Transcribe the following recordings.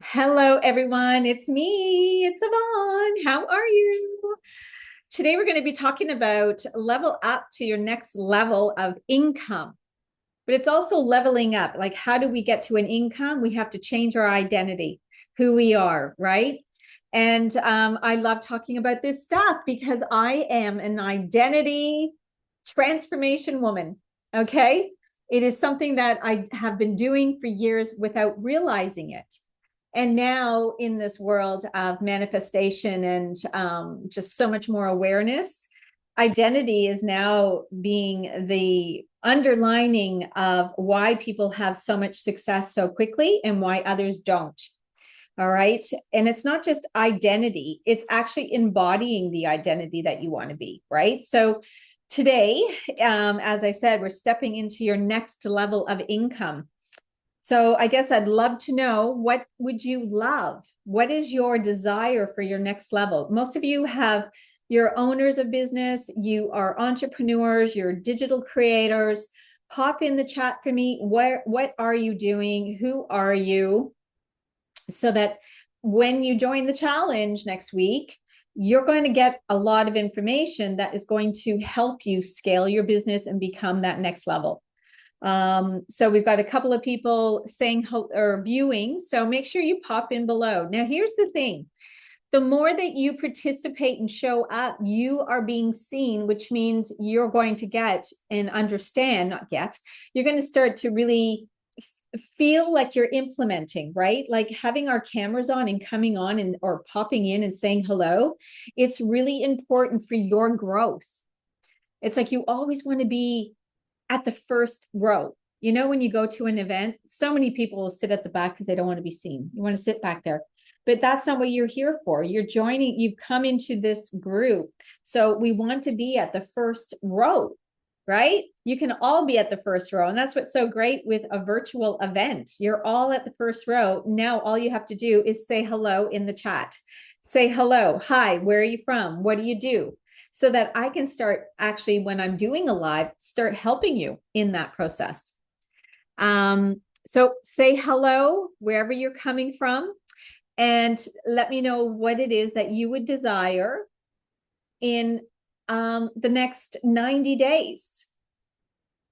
Hello, everyone. It's me. It's Yvonne. How are you? Today, we're going to be talking about level up to your next level of income, but it's also leveling up. Like, how do we get to an income? We have to change our identity, who we are, right? And I love talking about this stuff because I am an identity transformation woman. Okay. It is something that I have been doing for years without realizing it. And now, in this world of manifestation and just so much more awareness, identity is now being the underlining of why people have so much success so quickly and why others don't. All right. And it's not just identity, it's actually embodying the identity that you want to be. Right. So today, as I said, we're stepping into your next level of income. So I guess I'd love to know, what would you love? What is your desire for your next level? Most of you have, you're owners of business, you are entrepreneurs, you're digital creators. Pop in the chat for me. What are you doing? Who are you? So that when you join the challenge next week, you're going to get a lot of information that is going to help you scale your business and become that next level. So we've got a couple of people saying or viewing, so make sure you pop in below. Now, here's the thing. The more that you participate and show up, you are being seen, which means you're going to get and understand, not get, you're going to start to really feel like you're implementing, right? Like having our cameras on and coming on and or popping in and saying hello. It's really important for your growth. It's like you always want to be at the first row. You know, when you go to an event, so many people will sit at the back because they don't want to be seen. You want to sit back there. But that's not what you're here for. You're joining, you've come into this group. So we want to be at the first row, right? You can all be at the first row. And that's what's so great with a virtual event. You're all at the first row. Now, all you have to do is say hello in the chat. Say hello. Hi, where are you from? What do you do? So that I can start actually, when I'm doing a live, start helping you in that process. So say hello wherever you're coming from and let me know what it is that you would desire in the next 90 days.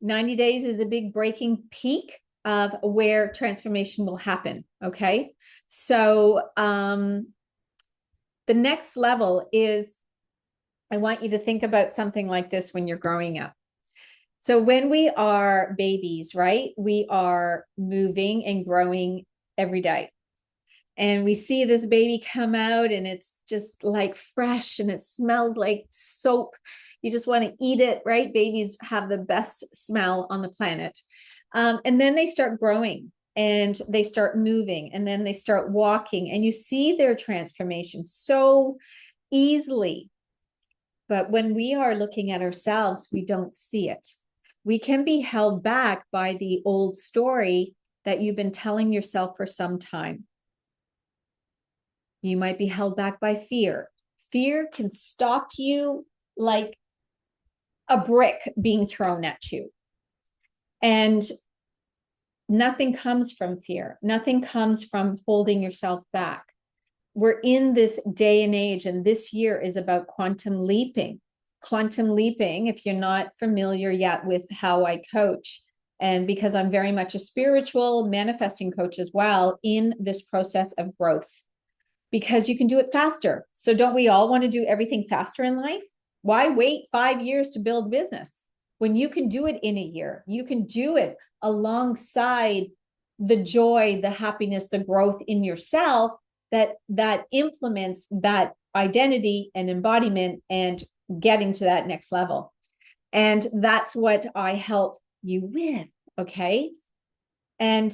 90 days is a big breaking peak of where transformation will happen. Okay. So the next level is, I want you to think about something like this when you're growing up. So when we are babies, right, we are moving and growing every day. And we see this baby come out and it's just like fresh and it smells like soap. You just want to eat it, right? Babies have the best smell on the planet. And then they start growing and they start moving and then they start walking and you see their transformation so easily. But when we are looking at ourselves, we don't see it. We can be held back by the old story that you've been telling yourself for some time. You might be held back by fear. Fear can stop you like a brick being thrown at you. And nothing comes from fear. Nothing comes from holding yourself back. We're in this day and age, and this year is about quantum leaping. Quantum leaping, if you're not familiar yet with how I coach, and because I'm very much a spiritual manifesting coach as well in this process of growth, because you can do it faster. So don't we all want to do everything faster in life? Why wait 5 years to build business when you can do it in a year? You can do it alongside the joy, the happiness, the growth in yourself that implements that identity and embodiment and getting to that next level. And that's what I help you with. Okay. And,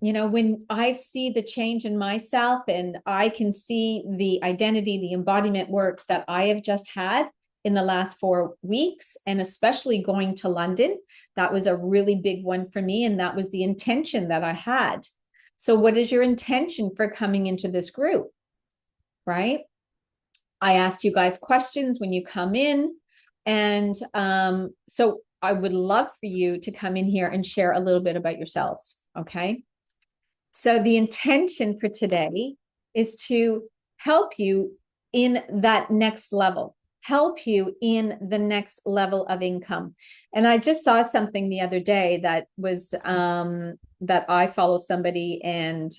you know, when I see the change in myself and I can see the identity, the embodiment work that I have just had in the last 4 weeks, and especially going to London, that was a really big one for me. And that was the intention that I had. So what is your intention for coming into this group, right? I asked you guys questions when you come in. And so I would love for you to come in here and share a little bit about yourselves, okay? So the intention for today is to help you in that next level, help you in the next level of income. And I just saw something the other day that was that I follow somebody, and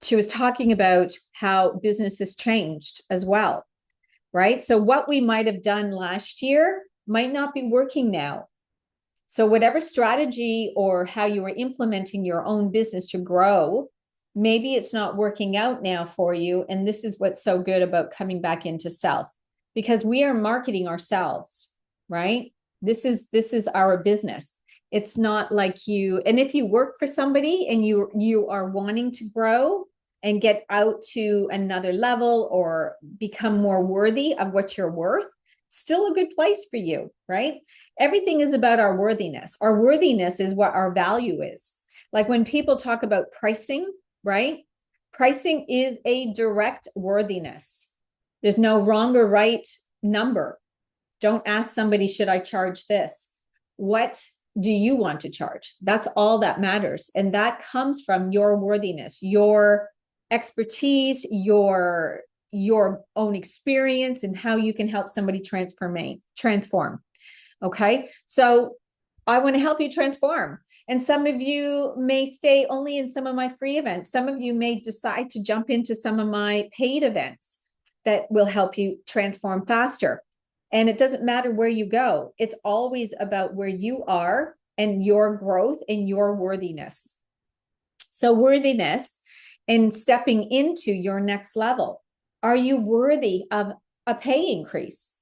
she was talking about how business has changed as well, right? So what we might have done last year might not be working now. So whatever strategy or how you are implementing your own business to grow, maybe it's not working out now for you. And this is what's so good about coming back into self, because we are marketing ourselves, right? This is our business. It's not like you, and if you work for somebody and you are wanting to grow and get out to another level or become more worthy of what you're worth, still a good place for you, right? Everything is about our worthiness. Our worthiness is what our value is. Like when people talk about pricing, right? Pricing is a direct worthiness. There's no wrong or right number. Don't ask somebody, should I charge this? What do you want to charge? That's all that matters. And that comes from your worthiness, your expertise, your own experience, and how you can help somebody transform. Okay. So I want to help you transform. And some of you may stay only in some of my free events. Some of you may decide to jump into some of my paid events that will help you transform faster. And it doesn't matter where you go. It's always about where you are and your growth and your worthiness. So worthiness and stepping into your next level. Are you worthy of a pay increase?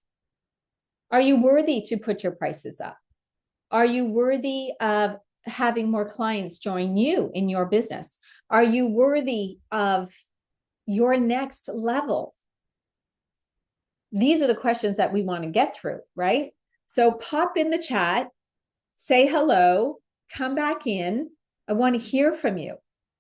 Are you worthy to put your prices up? Are you worthy of having more clients join you in your business? Are you worthy of your next level? These are the questions that we want to get through, right? So pop in the chat, say hello, come back in. I want to hear from you.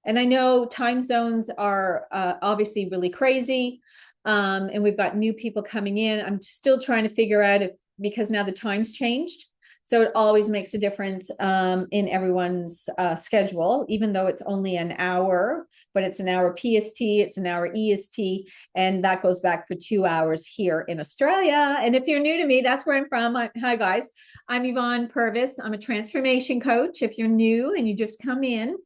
And I know time zones are obviously really crazy. And we've got new people coming in. I'm still trying to figure out if, because now the time's changed. So it always makes a difference in everyone's schedule, even though it's only an hour, but it's an hour PST, it's an hour EST, and that goes back for 2 hours here in Australia. And if you're new to me, that's where I'm from. Hi, guys. I'm Yvonne Purvis. I'm a transformation coach. If you're new and you just come in,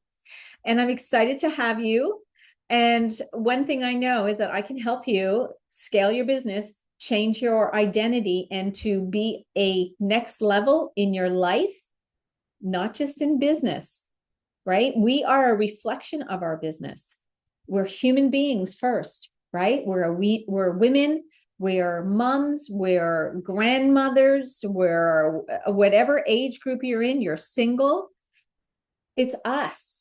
and I'm excited to have you. And one thing I know is that I can help you scale your business, change your identity, and to be a next level in your life, not just in business, right? We are a reflection of our business. We're human beings first, right? We're women, we're moms, we're grandmothers, we're whatever age group you're in, you're single. It's us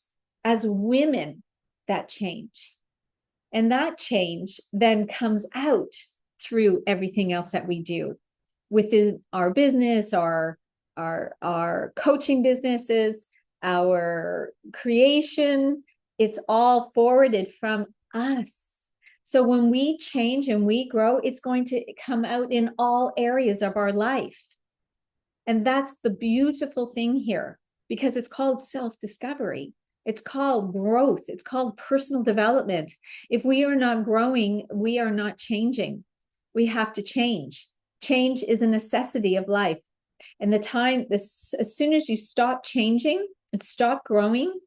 as women that change. And that change then comes out through everything else that we do within our business, our coaching businesses, our creation. It's all forwarded from us. So when we change and we grow, it's going to come out in all areas of our life. And that's the beautiful thing here, because it's called self-discovery. It's called growth. It's called personal development. If we are not growing, we are not changing. We have to change. Change is a necessity of life. And as soon as you stop changing and stop growing,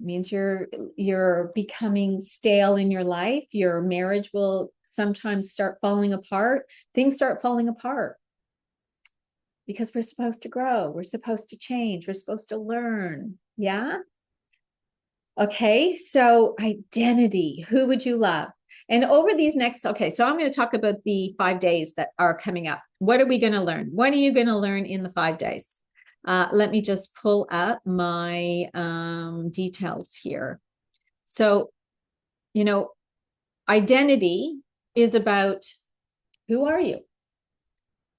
it means you're becoming stale in your life. Your marriage will sometimes start falling apart. Things start falling apart. Because we're supposed to grow, we're supposed to change, we're supposed to learn. Yeah. Okay. So identity, who would you love? And over these okay, so I'm going to talk about the 5 days that are coming up. What are we going to learn? What are you going to learn in the 5 days? Let me just pull up my details here. So, identity is about, who are you?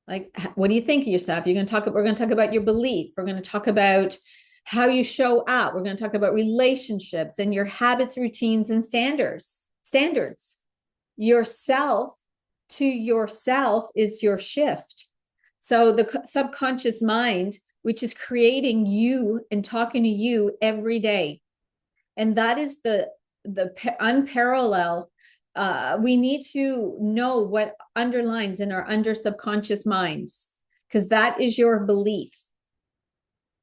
Like, what do you think of yourself? We're going to talk about your belief. We're going to talk about how you show up. We're going to talk about relationships and your habits, routines, and standards. Yourself to yourself is your shift. So the subconscious mind which is creating you and talking to you every day. And that is the unparalleled. We need to know what underlines in our under subconscious minds, because that is your belief.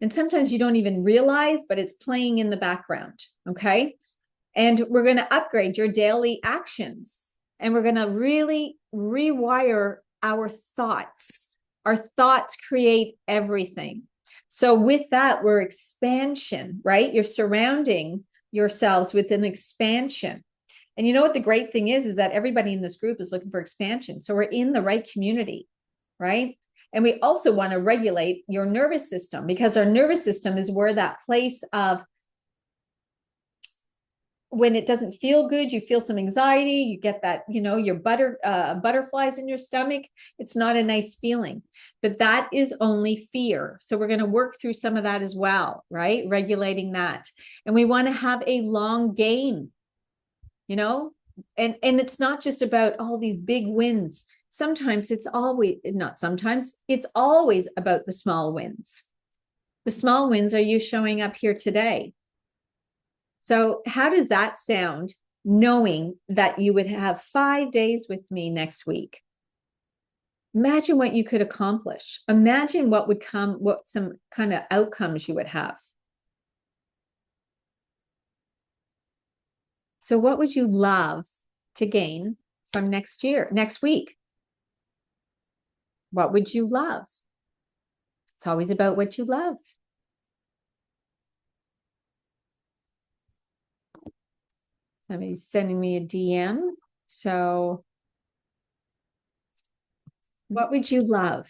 And sometimes you don't even realize, but it's playing in the background. Okay. And we're going to upgrade your daily actions, and we're going to really rewire our thoughts. Our thoughts create everything. So with that, we're expansion, right? You're surrounding yourselves with an expansion. And you know what the great thing is that everybody in this group is looking for expansion. So we're in the right community, right? And we also want to regulate your nervous system, because our nervous system is where that place of when it doesn't feel good, you feel some anxiety, you get that, your butterflies in your stomach. It's not a nice feeling, but that is only fear. So we're going to work through some of that as well, right? Regulating that. And we want to have a long game, and it's not just about all these big wins. It's always about the small wins. The small wins are you showing up here today. So how does that sound, knowing that you would have 5 days with me next week? Imagine what you could accomplish. Imagine what would come, what some kind of outcomes you would have. So what would you love to gain from next week? What would you love? It's always about what you love. Somebody's sending me a DM. So what would you love?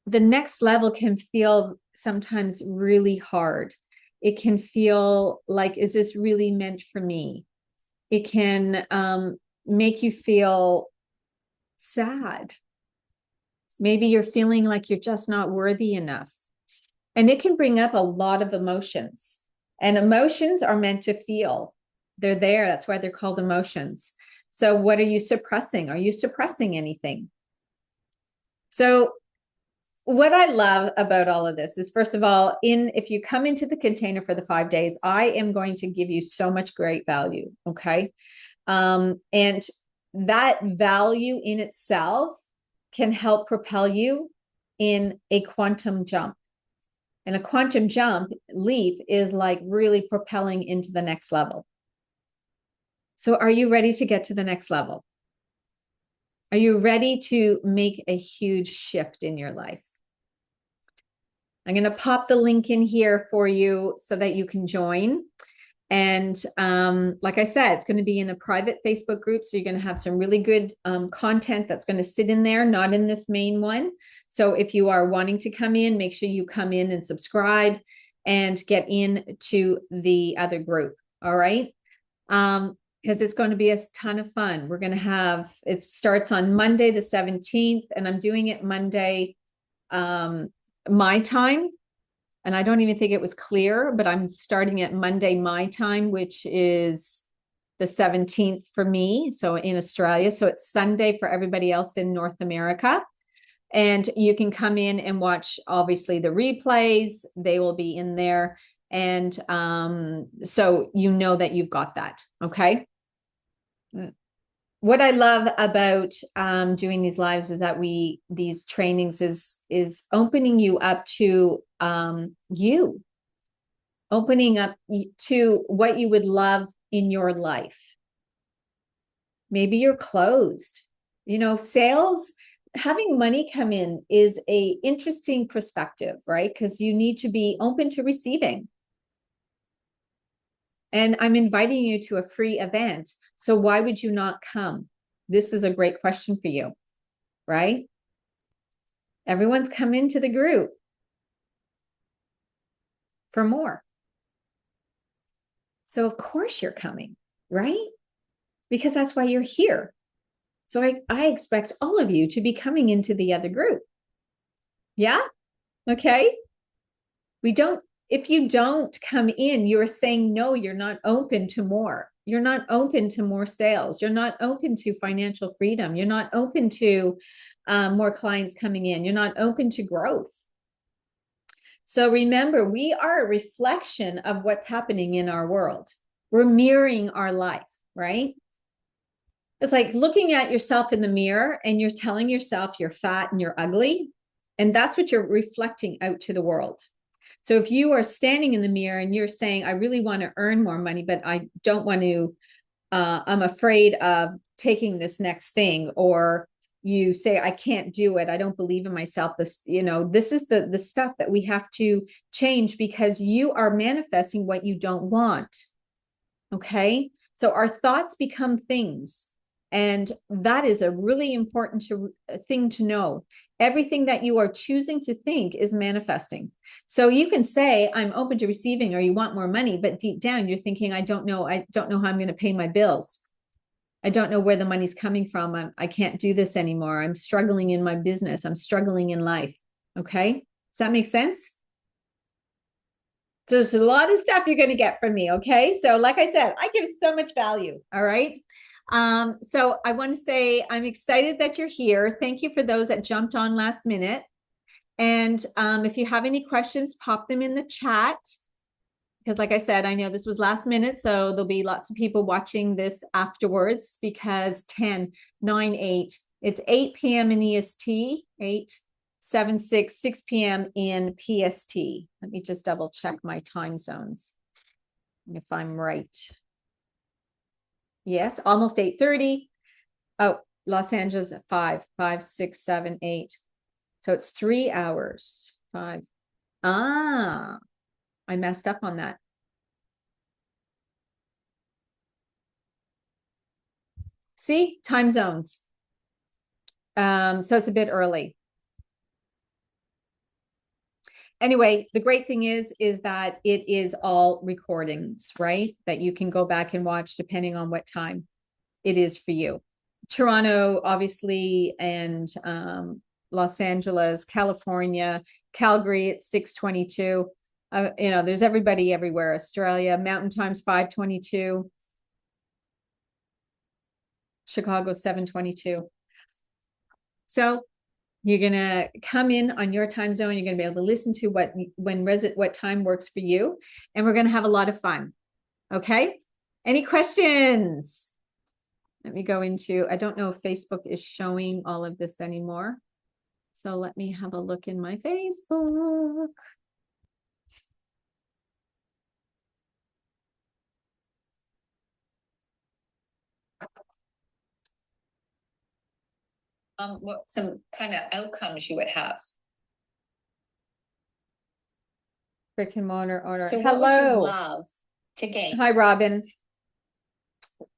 The next level can feel sometimes really hard. It can feel like, is this really meant for me? It can make you feel sad. Maybe you're feeling like you're just not worthy enough. And it can bring up a lot of emotions. And emotions are meant to feel. They're there. That's why they're called emotions. So what are you suppressing? Are you suppressing anything? So what I love about all of this is, first of all, if you come into the container for the 5 days, I am going to give you so much great value. Okay. And that value in itself can help propel you in a quantum jump. And a quantum jump leap is like really propelling into the next level. So are you ready to get to the next level? Are you ready to make a huge shift in your life? I'm going to pop the link in here for you so that you can join. And like I said, it's going to be in a private Facebook group. So you're going to have some really good content that's going to sit in there, not in this main one. So if you are wanting to come in, make sure you come in and subscribe and get into the other group. All right. Because it's going to be a ton of fun. We're going to have, it starts on Monday, the 17th, and I'm doing it Monday, my time. And I don't even think it was clear, but I'm starting at Monday, my time, which is the 17th for me. So in Australia. So it's Sunday for everybody else in North America. And you can come in and watch, obviously, the replays. They will be in there. And so you know that you've got that. Okay. What I love about doing these lives is that these trainings is opening you up to you, opening up to what you would love in your life. Maybe you're closed, sales, having money come in is a interesting perspective, right? Because you need to be open to receiving. And I'm inviting you to a free event. So why would you not come? This is a great question for you, right? Everyone's come into the group for more. So of course you're coming, right? Because that's why you're here. So I expect all of you to be coming into the other group. Yeah? Okay. If you don't come in, you're saying, no, you're not open to more. open to more sales. You're not open to financial freedom. You're not open to more clients coming in. You're not open to growth. So remember, we are a reflection of what's happening in our world. We're mirroring our life, right? It's like looking at yourself in the mirror and you're telling yourself you're fat and you're ugly. And that's what you're reflecting out to the world. So if you are standing in the mirror and you're saying, I really want to earn more money, but I don't want to, I'm afraid of taking this next thing, or you say, I can't do it, I don't believe in myself. This, this is the stuff that we have to change, because you are manifesting what you don't want. Okay. So our thoughts become things. And that is a really important thing to know. Everything that you are choosing to think is manifesting. So you can say, I'm open to receiving, or you want more money, but deep down you're thinking, I don't know how I'm going to pay my bills. I don't know where the money's coming from. I can't do this anymore. I'm struggling in my business. I'm struggling in life. Okay. Does that make sense? So there's a lot of stuff you're going to get from me. Okay. So like I said, I give so much value. All right. So I want to say I'm excited that you're here. Thank you for those that jumped on last minute. And if you have any questions, pop them in the chat. Because like I said, I know this was last minute, so there'll be lots of people watching this afterwards, because 10, 9, 8, it's 8 p.m. in EST, 8, 7, 6 p.m. in PST. Let me just double check my time zones, if I'm right. Yes, almost 8:30. Oh, Los Angeles at 5, 5, 6, 7, 8. So it's 3 hours. 5. Ah, I messed up on that. See, time zones. So it's a bit early. Anyway, the great thing is that it is all recordings, right? That you can go back and watch depending on what time it is for you. Toronto, obviously, and Los Angeles, California, Calgary, it's 6:22. There's everybody everywhere. Australia, Mountain Time's 5:22. Chicago, 7:22. So you're going to come in on your time zone. You're going to be able to listen to what time works for you. And we're going to have a lot of fun. Okay. Any questions? Let me go into, I don't know if Facebook is showing all of this anymore. So let me have a look in my Facebook. What some kind of outcomes you would have? Brick and mortar owner. So hello. What would you love to gain? Hi, Robin.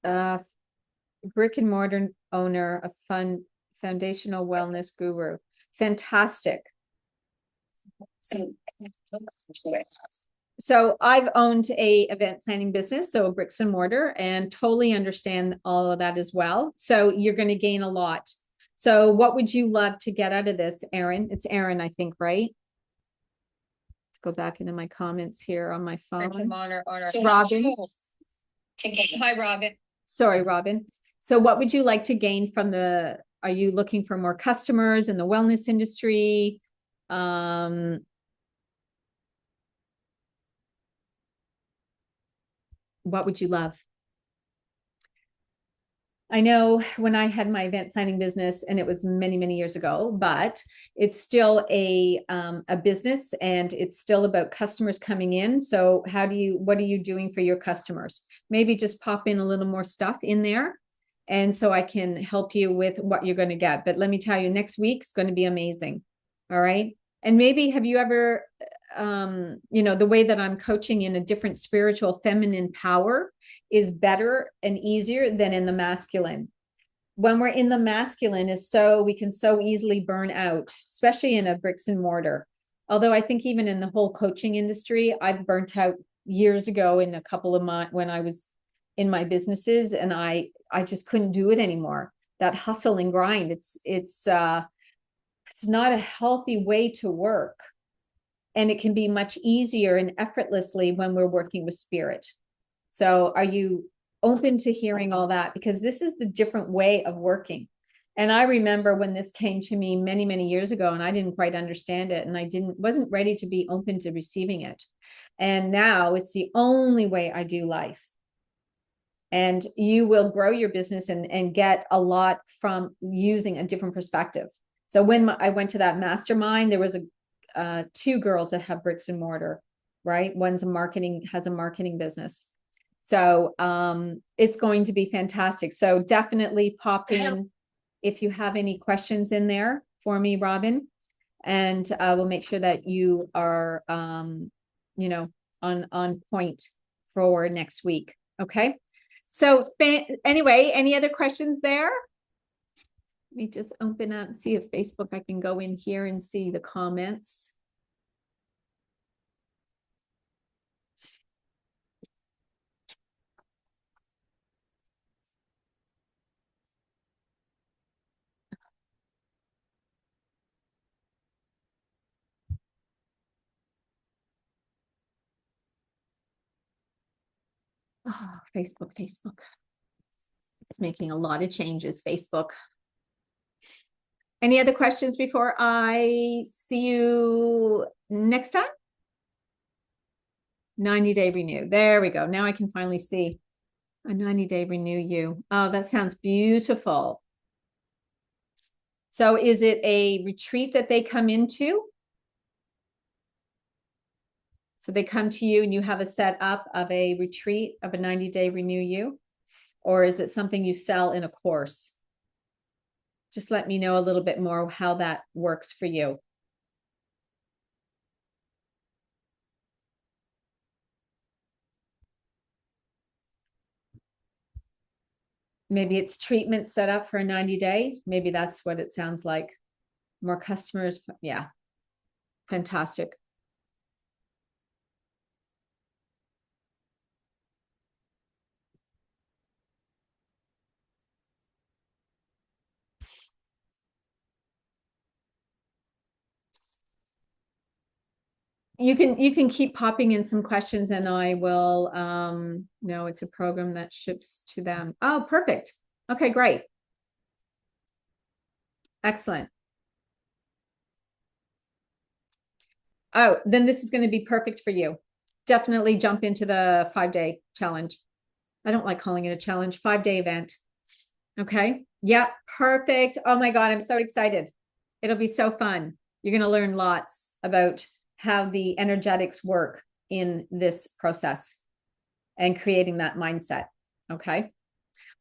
Brick and mortar owner, a foundational wellness guru. Fantastic. Some outcomes you would have. So I've owned a event planning business, so a bricks and mortar, and totally understand all of that as well. So you're going to gain a lot. So what would you love to get out of this, Erin? It's Erin, I think, right? Let's go back into my comments here on my phone. So Robin. To gain. Hi, Robin. Sorry, Robin. So what would you like to gain from are you looking for more customers in the wellness industry? What would you love? I know when I had my event planning business, and it was many, many years ago, but it's still a business, and it's still about customers coming in. So what are you doing for your customers? Maybe just pop in a little more stuff in there. And so I can help you with what you're going to get. But let me tell you, next week is going to be amazing. All right. And maybe have you ever, the way that I'm coaching in a different spiritual feminine power is better and easier than in the masculine. When we're in the masculine we can so easily burn out, especially in a bricks and mortar. Although I think even in the whole coaching industry, I've burnt out years ago in a couple of when I was in my businesses, and I just couldn't do it anymore. That hustle and grind, it's not a healthy way to work. And it can be much easier and effortlessly when we're working with spirit. So are you open to hearing all that, because this is the different way of working. And I remember when this came to me many, many years ago, and I didn't quite understand it, and wasn't ready to be open to receiving it. And now it's the only way I do life. And you will grow your business and get a lot from using a different perspective. So when I went to that mastermind, there was two girls that have bricks and mortar, right? One's has a marketing business. So it's going to be fantastic. So definitely pop in if you have any questions in there for me, Robin, and we'll make sure that you are, you know, on point for next week. Okay. So anyway, any other questions there? Let me just open up, see if Facebook, I can go in here and see the comments. Oh, Facebook. It's making a lot of changes, Facebook. Any other questions before I see you next time? 90-day renew. There we go. Now I can finally see a 90-day renew you. Oh, that sounds beautiful. So is it a retreat that they come into? So they come to you and you have a set up of a retreat of a 90-day renew you? Or is it something you sell in a course? Just let me know a little bit more how that works for you. Maybe it's treatment set up for a 90-day. Maybe that's what it sounds like. More customers. Yeah. Fantastic. You can keep popping in some questions and I will no, it's a program that ships to them. Oh, perfect. Okay, great. Excellent. Oh, then this is going to be perfect for you. Definitely jump into the 5-day challenge. I don't like calling it a challenge, 5-day event. Okay. Yeah, perfect. Oh my God, I'm so excited. It'll be so fun. You're going to learn lots about how the energetics work in this process and creating that mindset. Okay.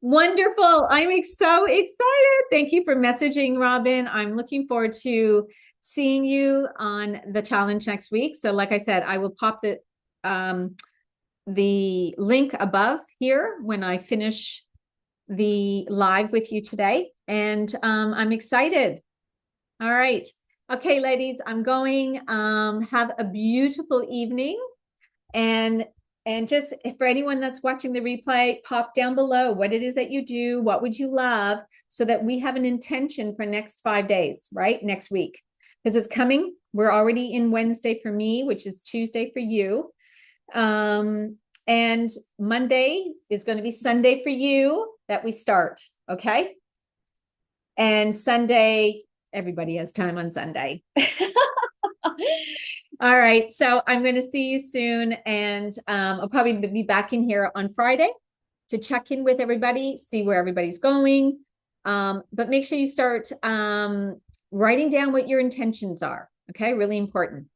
Wonderful. I'm so excited. Thank you for messaging, Robin. I'm looking forward to seeing you on the challenge next week. So like I said, I will pop the link above here when I finish the live with you today. And I'm excited. All right. Okay, ladies, I'm going. Have a beautiful evening. And just for anyone that's watching the replay, pop down below what it is that you do, what would you love, so that we have an intention for next 5 days, right? Next week, because it's coming. We're already in Wednesday for me, which is Tuesday for you. And Monday is going to be Sunday for you that we start. Okay. And Sunday, everybody has time on Sunday. All right. So I'm going to see you soon. And I'll probably be back in here on Friday to check in with everybody, see where everybody's going. But make sure you start writing down what your intentions are. Okay. Really important.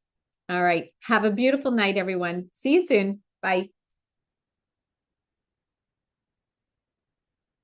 All right. Have a beautiful night, everyone. See you soon. Bye.